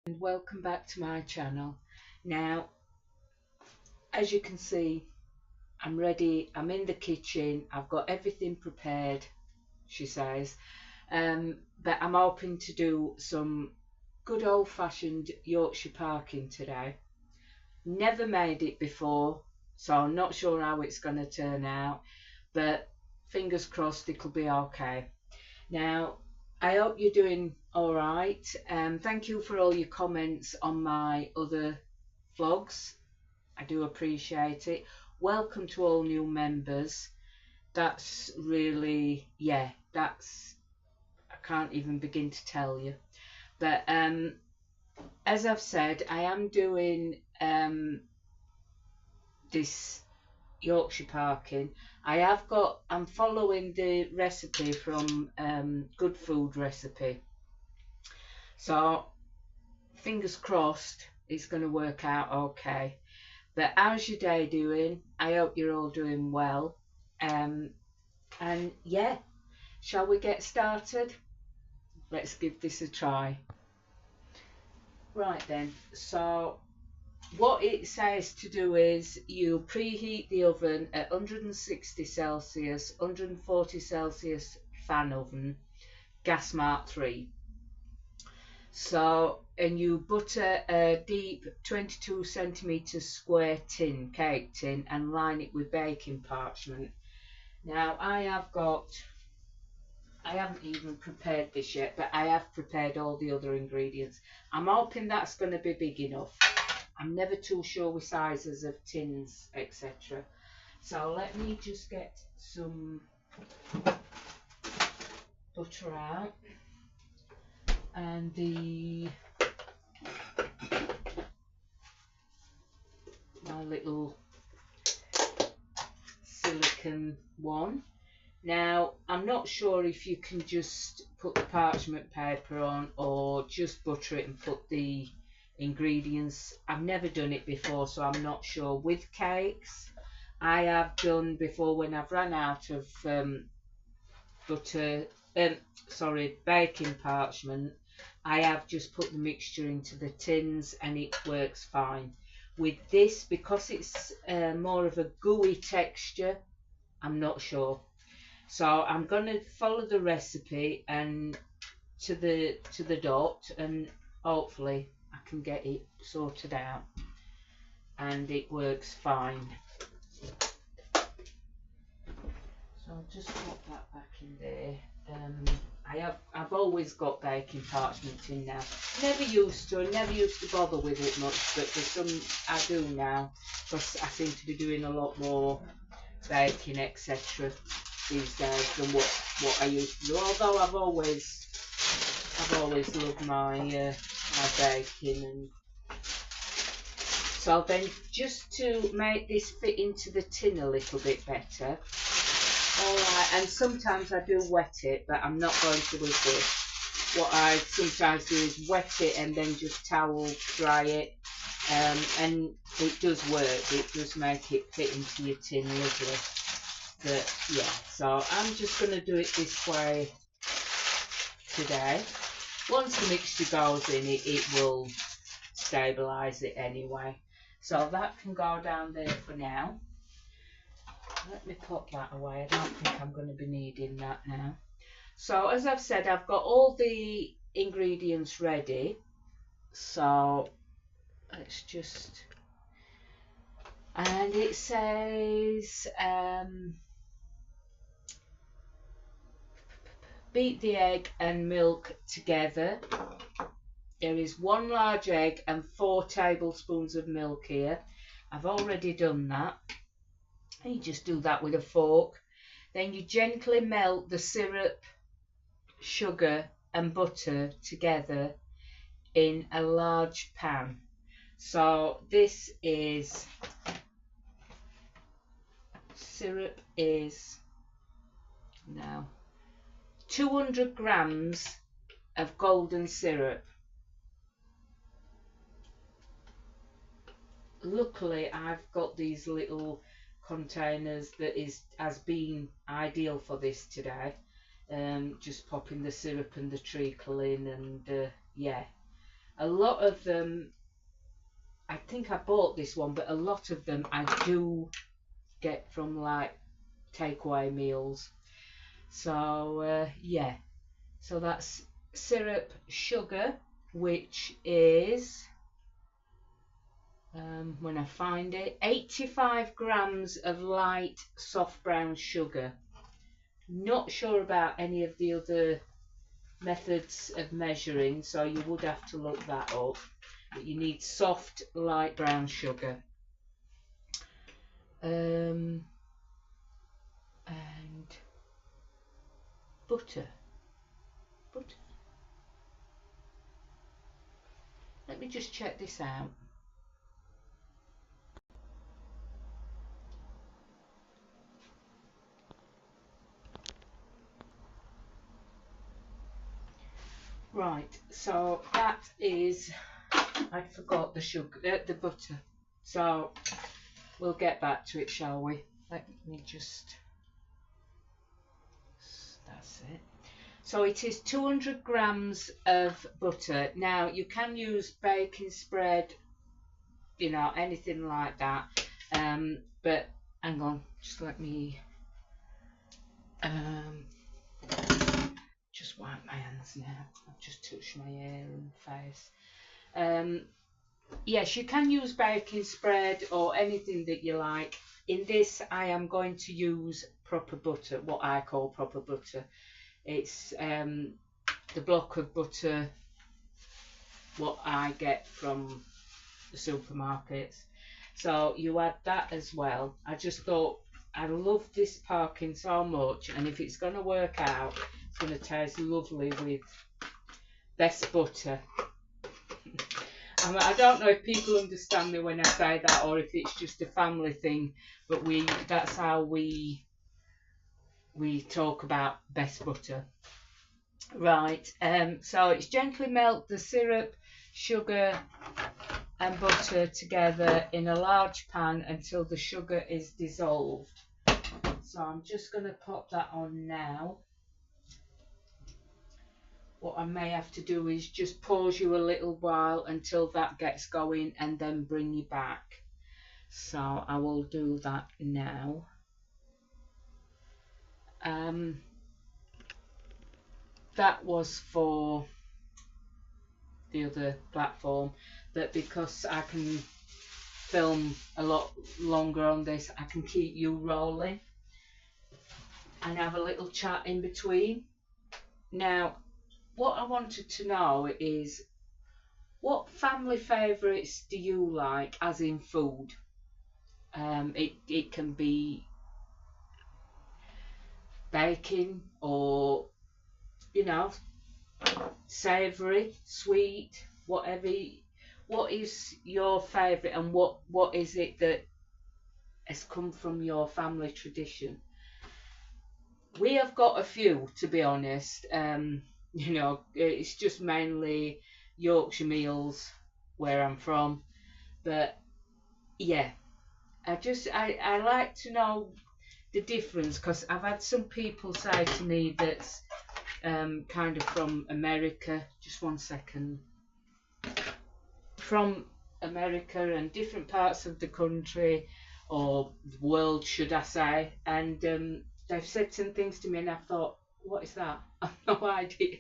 And welcome back to my channel. Now, as you can see, I'm ready. I'm in the kitchen. I've got everything prepared, she says. But I'm hoping to do some good old-fashioned Yorkshire parking today. Never made it before, so I'm not sure how it's going to turn out, but fingers crossed it'll be okay. Now, I hope you're doing all right. Thank you for all your comments on my other vlogs. I do appreciate it. Welcome to all new members. That's really, yeah, I can't even begin to tell you. But as I've said, I am doing this Yorkshire parking. I'm following the recipe from Good Food Recipe. So fingers crossed it's going to work out okay. But how's your day doing? I hope you're all doing well. And yeah, shall we get started? Let's give this a try. Right then, so what it says to do is you preheat the oven at 160 Celsius, 140 Celsius fan oven, gas mark 3. So, and you butter a deep 22 centimetre square tin, cake tin, and line it with baking parchment. Now I haven't even prepared this yet, but I have prepared all the other ingredients. I'm hoping that's going to be big enough. I'm never too sure with sizes of tins, etc. So let me just get some butter out, and my little silicone one. Now, I'm not sure if you can just put the parchment paper on or just butter it and put the ingredients. I've never done it before, so I'm not sure. With cakes, I have done before when I've run out of baking parchment. I have just put the mixture into the tins and it works fine. With this, because it's more of a gooey texture, I'm not sure. So I'm going to follow the recipe and to the dot, and hopefully I can get it sorted out and it works fine. So I'll just put that back in there. I've always got baking parchment in now. Never used to bother with it much, but there's some I do now because I seem to be doing a lot more baking, etc. these days than what I used to do. Although I've always loved my my baking. And so then, just to make this fit into the tin a little bit better, alright, and sometimes I do wet it, but I'm not going to with this. What I sometimes do is wet it and then just towel dry it, and it does work. It does make it fit into your tin lovely. But yeah, so I'm just going to do it this way today. Once the mixture goes in, it will stabilise it anyway. So that can go down there for now. Let me put that away. I don't think I'm going to be needing that now. So as I've said, I've got all the ingredients ready. So let's just, and it says beat the egg and milk together. There is 1 large egg and 4 tablespoons of milk here. I've already done that. You just do that with a fork. Then you gently melt the syrup, sugar and butter together in a large pan. So this is, syrup is now 200 grams of golden syrup. Luckily I've got these little containers that has been ideal for this today. Just popping the syrup and the treacle in, and yeah, A lot of them, I think I bought this one, but a lot of them I do get from like takeaway meals. So yeah, so that's syrup, sugar, which is, when I find it, 85 grams of light soft brown sugar. Not sure about any of the other methods of measuring, so you would have to look that up. But you need soft light brown sugar. And butter. Let me just check this out. Right, so that is, I forgot the sugar, the butter. So we'll get back to it, shall we? Let me just, that's it. So it is 200 grams of butter. Now you can use baking spread, you know, anything like that. But hang on, just let me just wipe my hands now. I've just touched my hair and face. Yes, you can use baking spread or anything that you like. In this, I am going to use proper butter, what I call proper butter. It's the block of butter what I get from the supermarkets. So you add that as well. I just thought I love this Parkin so much, and if it's going to work out, it's going to taste lovely with best butter. I don't know if people understand me when I say that, or if it's just a family thing, but that's how we talk about best butter. Right, so it's gently melt the syrup, sugar and butter together in a large pan until the sugar is dissolved. So I'm just going to pop that on now. What I may have to do is just pause you a little while until that gets going and then bring you back. So I will do that now. That was for the other platform, but because I can film a lot longer on this, I can keep you rolling and have a little chat in between. Now, what I wanted to know is, what family favourites do you like, as in food? It can be baking, or, you know, savoury, sweet, whatever. What is your favourite, and what is it that has come from your family tradition? We have got a few, to be honest. You know, it's just mainly Yorkshire meals where I'm from. But yeah, I like to know the difference, because I've had some people say to me that's kind of from America. Just one second. From America and different parts of the country, or the world, should I say, and they've said some things to me, and I thought, what is that? I've no idea.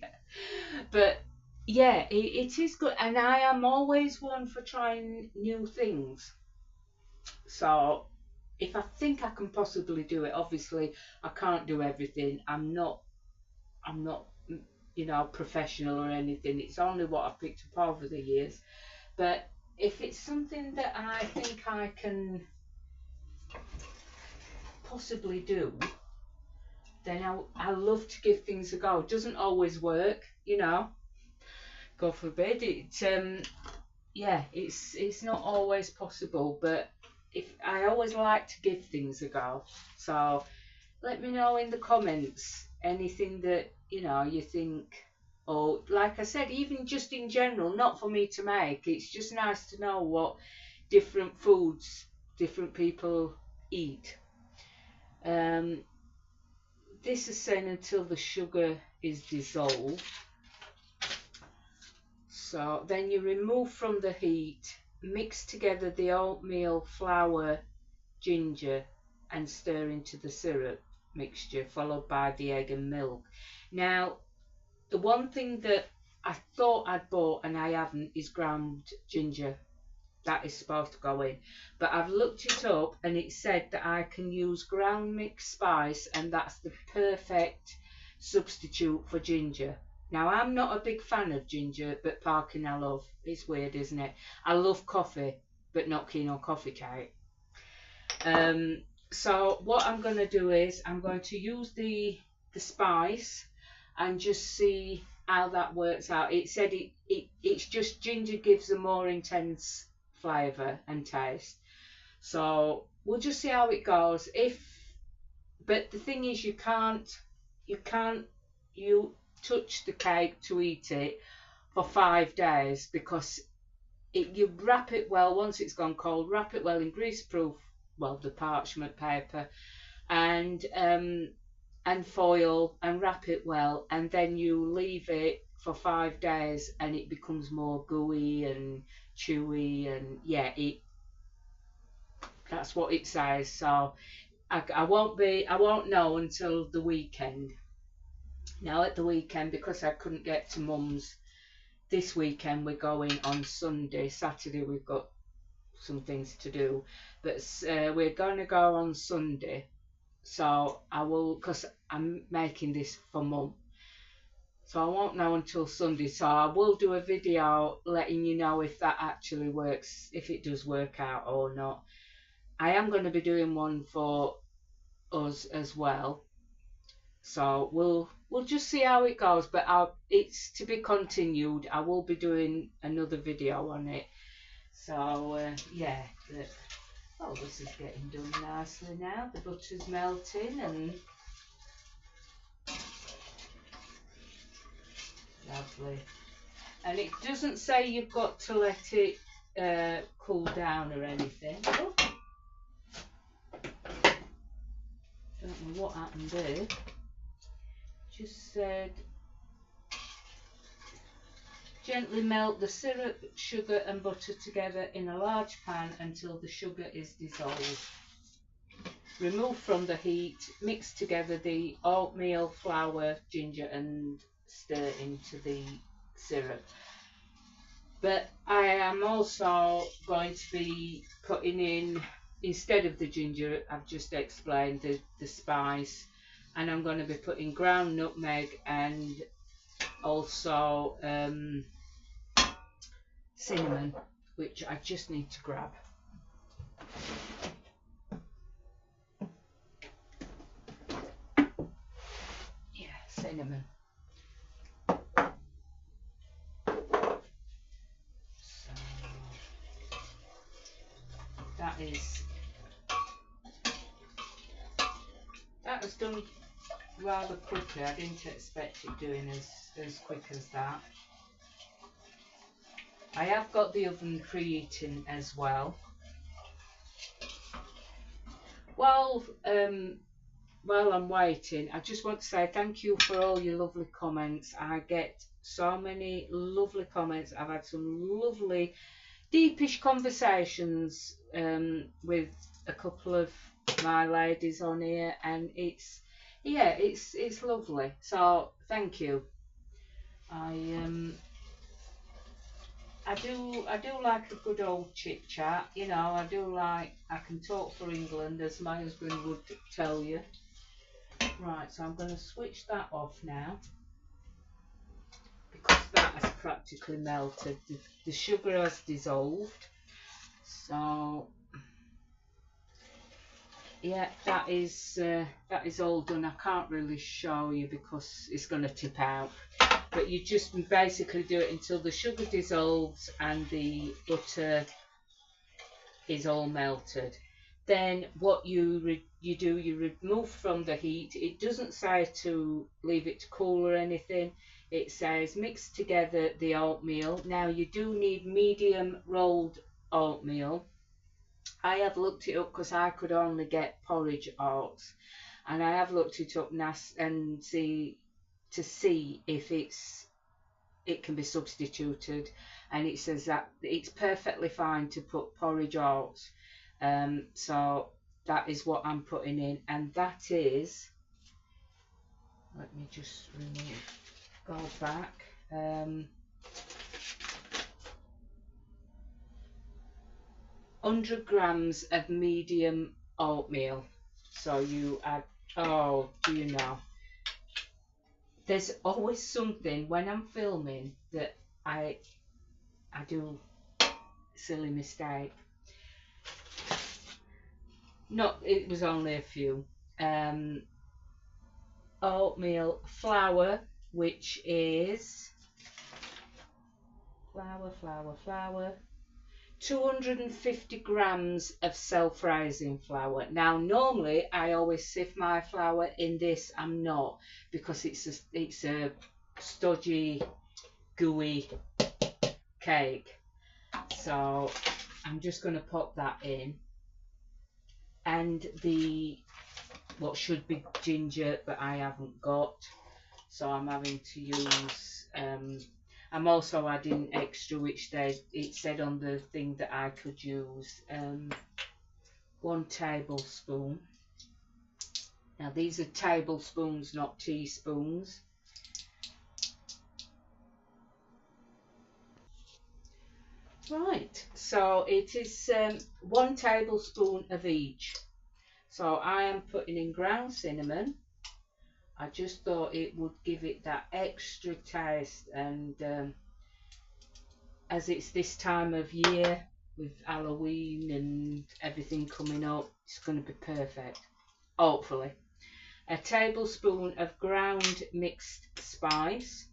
But yeah, it is good, and I am always one for trying new things. So if I think I can possibly do it, obviously I can't do everything. I'm not, you know, professional or anything. It's only what I've picked up over the years. But if it's something that I think I can possibly do, then I love to give things a go. It doesn't always work, you know, God forbid. Yeah, it's not always possible, but I always like to give things a go. So let me know in the comments anything that, you know, you think, or like I said, even just in general, not for me to make. It's just nice to know what different foods different people eat. This is saying until the sugar is dissolved. So then you remove from the heat, mix together the oatmeal, flour, ginger, and stir into the syrup mixture, followed by the egg and milk. Now, the one thing that I thought I'd bought and I haven't is ground ginger. That is supposed to go in, but I've looked it up and it said that I can use ground mixed spice, and that's the perfect substitute for ginger. Now, I'm not a big fan of ginger, but Parkin I love. It's weird, isn't it? I love coffee, but not keen on coffee cake. So what I'm going to do is I'm going to use the spice and just see how that works out. It said it's just ginger gives a more intense flavour and taste. So we'll just see how it goes. But the thing is, you can't touch the cake to eat it for 5 days, because you wrap it well. Once it's gone cold, wrap it well in greaseproof, well, the parchment paper, and foil, and wrap it well, and then you leave it for 5 days and it becomes more gooey and chewy, and yeah, that's what it says. So I won't know until the weekend. Now at the weekend, because I couldn't get to Mum's this weekend, we're going on Sunday. Saturday we've got some things to do, but we're going to go on Sunday. So I will, because I'm making this for Mum, so I won't know until Sunday. So I will do a video letting you know if that actually works, if it does work out or not. I am going to be doing one for us as well, so we'll just see how it goes, but it's to be continued. I will be doing another video on it. So yeah, oh, this is getting done nicely now. The butter's melting, and lovely. And it doesn't say you've got to let it cool down or anything. Oh. Don't know what happened there. Just said gently melt the syrup, sugar and butter together in a large pan until the sugar is dissolved. Remove from the heat, mix together the oatmeal, flour, ginger and stir into the syrup. But I am also going to be putting in, instead of the ginger, I've just explained, the spice, and I'm going to be putting ground nutmeg and also cinnamon, which I just need to grab. Yeah, cinnamon. So that was done rather quickly. I didn't expect it doing as quick as that. I have got the oven preheating as well. While I'm waiting, I just want to say thank you for all your lovely comments. I get so many lovely comments. I've had some lovely deepish conversations with a couple of my ladies on here, and it's lovely. So thank you. I do like a good old chit chat, you know. I can talk for England, as my husband would tell you. Right, so I'm going to switch that off now, because that has practically melted. The sugar has dissolved. So yeah, that is all done. I can't really show you because it's going to tip out, but you just basically do it until the sugar dissolves and the butter is all melted. Then what you remove from the heat. It doesn't say to leave it to cool or anything. It says mix together the oatmeal. Now you do need medium rolled oatmeal. I have looked it up because I could only get porridge oats, and I have looked it up and see if it's it can be substituted, and it says that it's perfectly fine to put porridge oats. So that is what I'm putting in, and that is, let me just go back. 100 grams of medium oatmeal. So you add, oh, do you know, there's always something when I'm filming that I do a silly mistake. Not, it was only a few. Oatmeal flour, which is flour, 250 grams of self-rising flour. Now normally I always sift my flour in this. I'm not, because it's a stodgy, gooey cake. So I'm just going to pop that in, and the what should be ginger, but I haven't got, so I'm having to use I'm also adding extra, which it said on the thing that I could use 1 tablespoon. Now these are tablespoons, not teaspoons. Right, so it is 1 tablespoon of each. So I am putting in ground cinnamon. I just thought it would give it that extra taste, and as it's this time of year with Halloween and everything coming up, it's going to be perfect, hopefully. A tablespoon of ground mixed spice.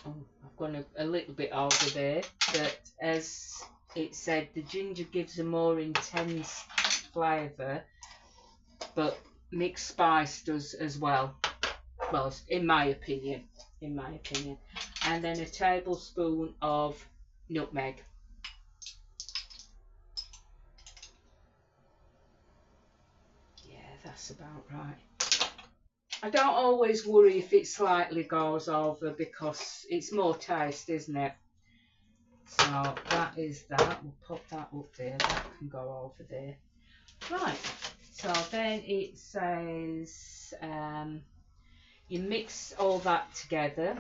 Oh, I've gone a little bit over there, but as it said, the ginger gives a more intense flavour, but mixed spice does as well. Well, in my opinion. And then a tablespoon of nutmeg. Yeah, that's about right. I don't always worry if it slightly goes over, because it's more taste, isn't it? So that is that. We'll pop that up there. That can go over there. Right. So then it says you mix all that together,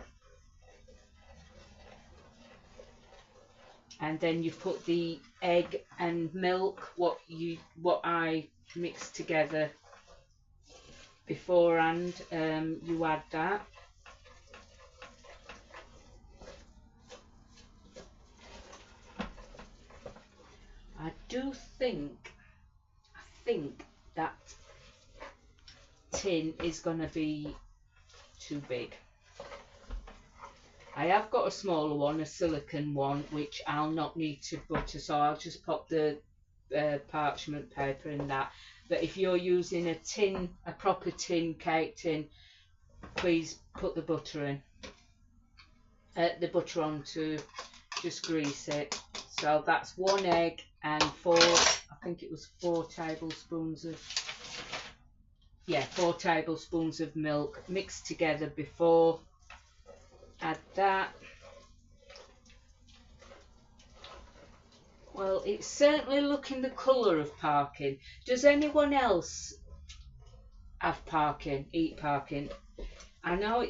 and then you put the egg and milk, what I mixed together beforehand. You add that. I think that tin is going to be too big. I have got a smaller one, a silicone one, which I'll not need to butter, so I'll just pop the parchment paper in that. But if you're using a tin, a proper tin, cake tin, please put the butter in. The butter on to just grease it. So that's 1 egg and 4, I think it was 4 tablespoons of, yeah, 4 tablespoons of milk mixed together before. Add that. Well, it's certainly looking the colour of Parkin. Does anyone else have Parkin, eat Parkin? I know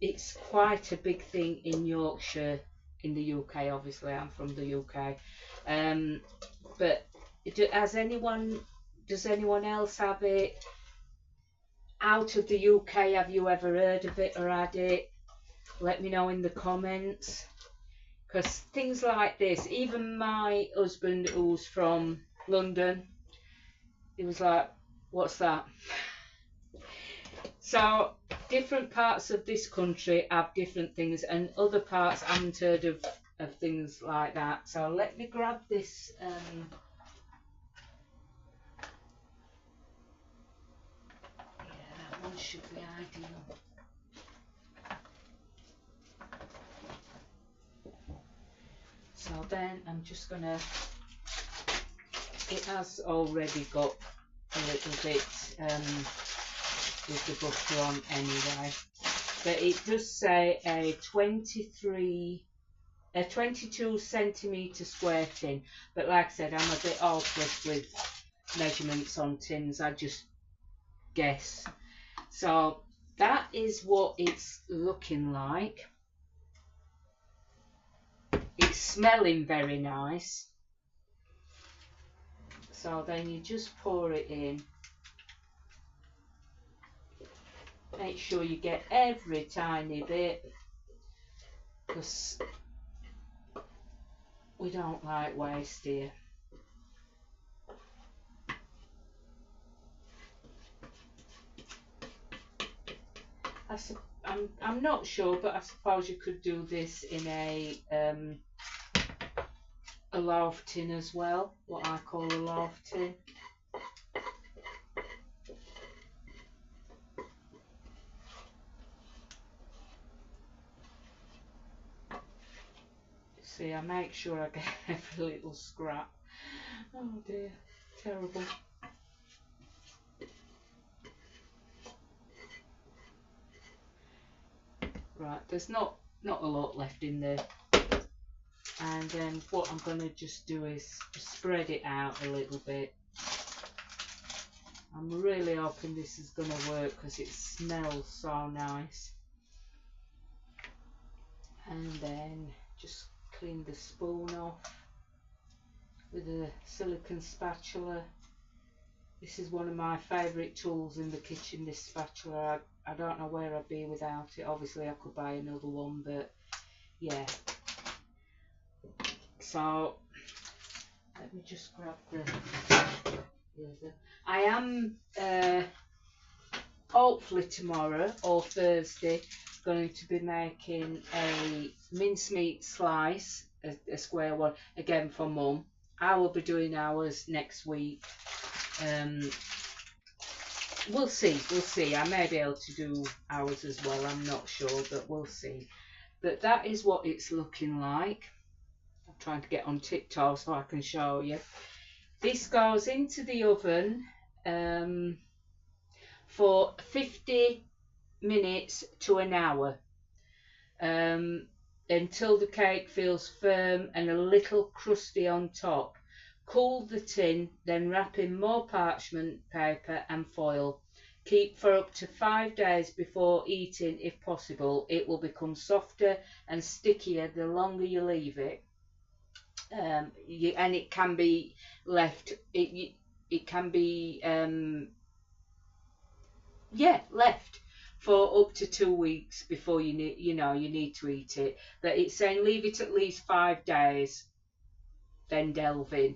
it's quite a big thing in Yorkshire, in the UK. Obviously, I'm from the UK. But does anyone else have it? Out of the UK, have you ever heard of it or had it? Let me know in the comments, because things like this, even my husband, who's from London, he was like, what's that? So different parts of this country have different things, and other parts I haven't heard of things like that. So let me grab this yeah, that one should be ideal. So then I'm just gonna, it has already got a little bit with the butter on anyway. But it does say a 22 centimetre square tin. But like I said, I'm a bit hopeless with measurements on tins. I just guess. So that is what it's looking like. It's smelling very nice. So then you just pour it in. Make sure you get every tiny bit, because we don't like waste here. I'm not sure, but I suppose you could do this in a loaf tin as well, what I call a loaf tin. See, I make sure I get every little scrap. Oh dear, terrible. Right, there's not a lot left in there. And then what I'm going to just do is just spread it out a little bit. I'm really hoping this is going to work because it smells so nice. And then just clean the spoon off with a silicone spatula. This is one of my favourite tools in the kitchen, this spatula. I don't know where I'd be without it. Obviously I could buy another one, but yeah. So let me just grab the other. I am hopefully tomorrow or Thursday going to be making a mincemeat slice, a square one, again for Mum. I will be doing ours next week. We'll see. I may be able to do ours as well, I'm not sure, but we'll see. But that is what it's looking like. I'm trying to get on tiptoe so I can show you. This goes into the oven for 50 minutes to an hour, until the cake feels firm and a little crusty on top. Cool the tin, then wrap in more parchment paper and foil. Keep for up to 5 days before eating if possible. It will become softer and stickier the longer you leave it. And it can be left, it can be left for up to 2 weeks before you need to eat it. But it's saying leave it at least 5 days, then delve in.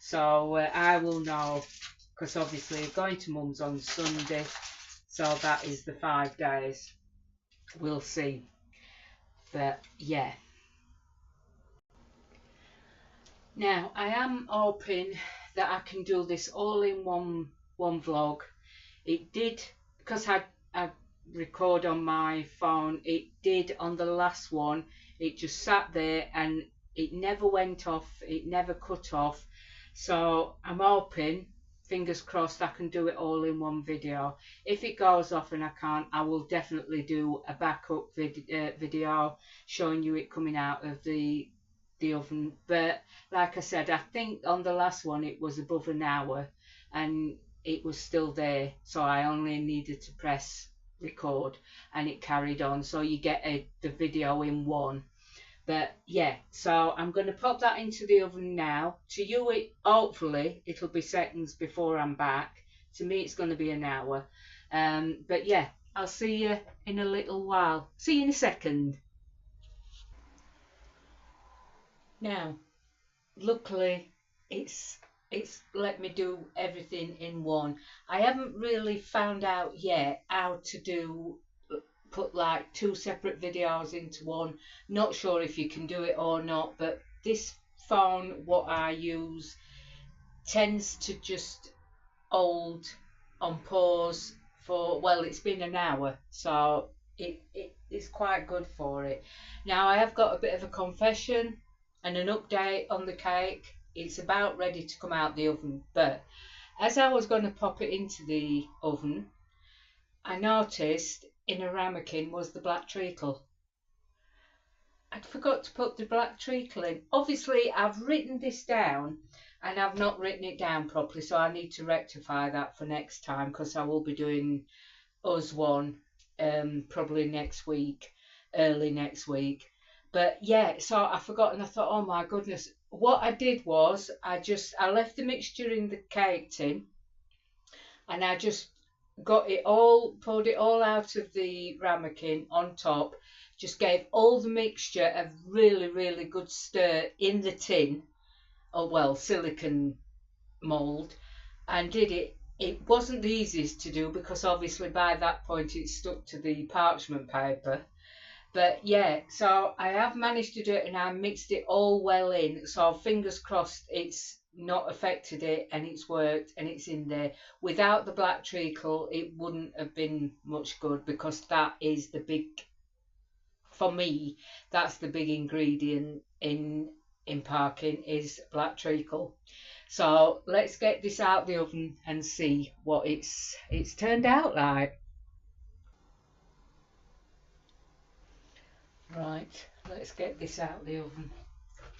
So I will know, because obviously going to Mum's on Sunday, so that is the 5 days. We'll see. But yeah. Now I am hoping that I can do this all in one vlog. It did, because I record on my phone, it did on the last one. It just sat there and it never went off, it never cut off. So I'm hoping, fingers crossed, I can do it all in one video. If it goes off and I can't, I will definitely do a backup video showing you it coming out of the oven. But like I said, I think on the last one it was above an hour and it was still there, so I only needed to press record and it carried on, so you get the video in one. But yeah, so I'm going to pop that into the oven now. To you, hopefully it'll be seconds before I'm back. To me it's going to be an hour. But yeah, I'll see you in a little while. See you in a second. Now, luckily it's let me do everything in one. I haven't really found out yet how to put like 2 separate videos into one. Not sure if you can do it or not, but this phone what I use tends to just hold on pause for, well, it's been an hour, so it's quite good for it. Now I have got a bit of a confession and an update on the cake. It's about ready to come out the oven, but as I was going to pop it into the oven, I noticed in a ramekin was the black treacle. I'd forgot to put the black treacle in. Obviously, I've written this down and I've not written it down properly, so I need to rectify that for next time because I will be doing us one probably next week, early next week. But yeah, so I forgot and I thought, oh my goodness. What I did was I left the mixture in the cake tin and I just got it all, poured it all out of the ramekin on top, just gave all the mixture a really, really good stir in the tin, or well, silicon mould, and did it. It wasn't the easiest to do because obviously by that point it stuck to the parchment paper. But yeah, so I have managed to do it and I mixed it all well in. So fingers crossed it's not affected it and it's worked and it's in there. Without the black treacle, it wouldn't have been much good because that is the big, for me, that's the big ingredient in Parkin is black treacle. So let's get this out the oven and see what it's turned out like. Right, let's get this out the oven.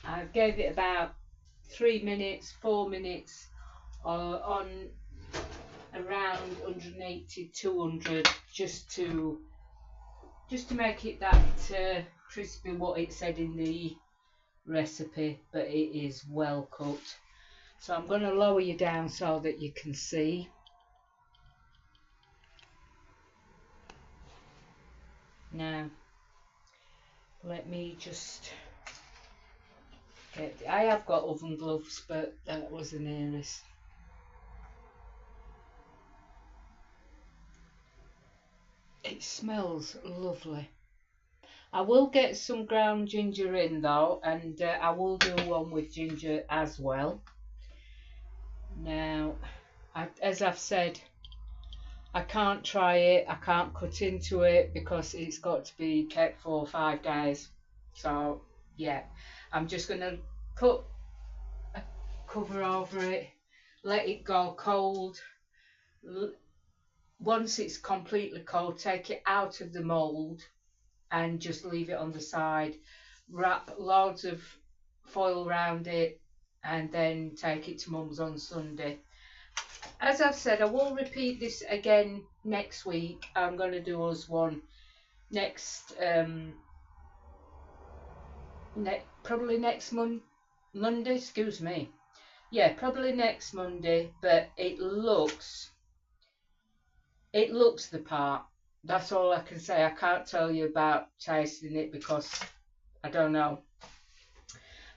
I gave it about 3 minutes, 4 minutes on around 180, 200 just to make it that crispy what it said in the recipe, but it is well cooked. So I'm going to lower you down so that you can see. Now, let me just get. I have got oven gloves, but that was the nearest. It smells lovely. I will get some ground ginger in though, and I will do one with ginger as well. Now, as I've said, I can't try it, I can't cut into it because it's got to be kept for 5 days. So, yeah, I'm just going to put a cover over it, let it go cold. Once it's completely cold, take it out of the mould and just leave it on the side. Wrap loads of foil around it and then take it to Mum's on Sunday. As I've said, I will repeat this again next week. I'm going to do us one next, probably next Monday, excuse me. Yeah, probably next Monday, but it looks the part. That's all I can say. I can't tell you about tasting it because I don't know.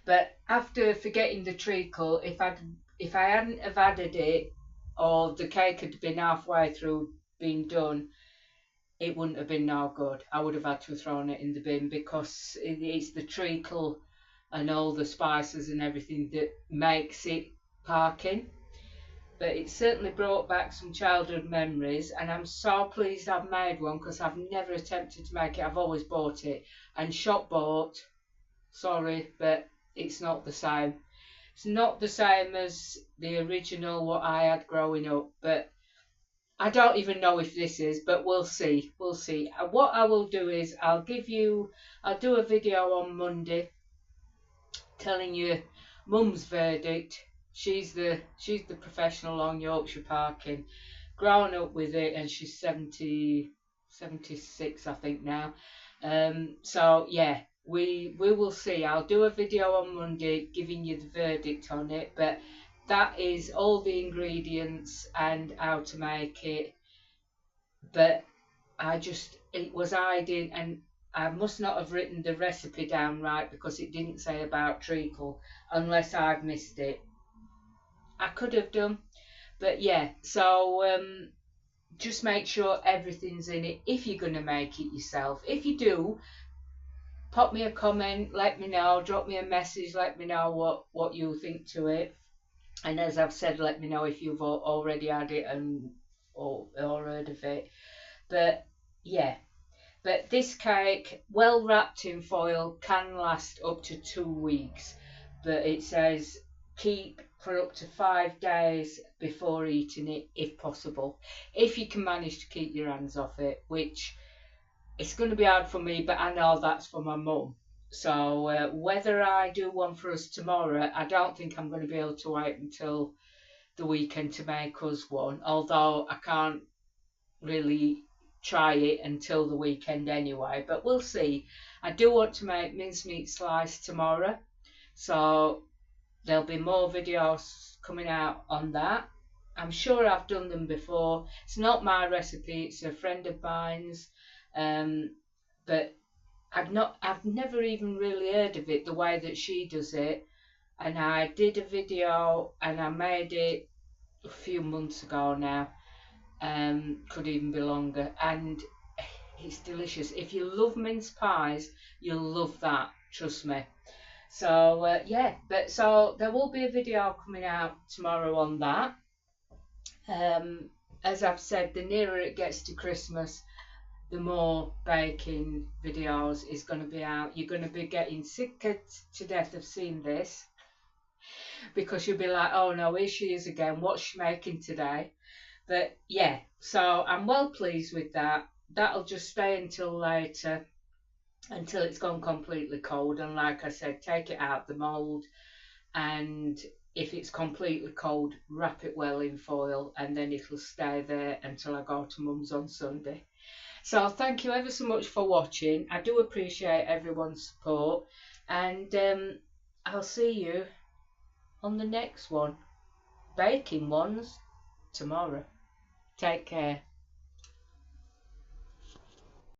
But after forgetting the treacle, if I hadn't have added it, or the cake had been halfway through being done, it wouldn't have been no good. I would have had to have thrown it in the bin because it's the treacle and all the spices and everything that makes it Parkin. But it certainly brought back some childhood memories, and I'm so pleased I've made one because I've never attempted to make it. I've always bought it and shop bought. Sorry, but it's not the same. It's not the same as the original what I had growing up, but I don't even know if this is, but we'll see. We'll see. What I will do is I'll do a video on Monday telling you Mum's verdict. She's the professional on Yorkshire Parkin, grown up with it, and she's 76 I think now. So yeah, we will see. I'll do a video on Monday giving you the verdict on it, but that is all the ingredients and how to make it. But it was hiding, and I must not have written the recipe down right because it didn't say about treacle, unless I've missed it. I could have done, but yeah, so just make sure everything's in it if you're going to make it yourself. If you do, pop me a comment, let me know, drop me a message, let me know what you think to it. And as I've said, let me know if you've already had it or heard of it. But yeah, but this cake, well wrapped in foil, can last up to 2 weeks. But it says keep for up to 5 days before eating it, if possible. If you can manage to keep your hands off it, which it's going to be hard for me, but I know that's for my mum. So whether I do one for us tomorrow, I don't think I'm going to be able to wait until the weekend to make us one, although I can't really try it until the weekend anyway, but we'll see. I do want to make mincemeat slice tomorrow, so there'll be more videos coming out on that. I'm sure I've done them before. It's not my recipe, it's a friend of mine's, but I've never even really heard of it the way that she does it. And I did a video and I made it a few months ago now, could even be longer, and it's delicious. If you love mince pies, you'll love that, trust me. So yeah, but so there will be a video coming out tomorrow on that. As I've said, the nearer it gets to Christmas, the more baking videos is going to be out. You're going to be getting sick to death of seeing this, because you'll be like, oh no, here she is again, what's she making today? But yeah, so I'm well pleased with that. That'll just stay until later, until it's gone completely cold. And like I said, take it out the mould, and if it's completely cold, wrap it well in foil, and then it'll stay there until I go to Mum's on Sunday. So thank you ever so much for watching. I do appreciate everyone's support, and I'll see you on the next one, baking ones, tomorrow. Take care.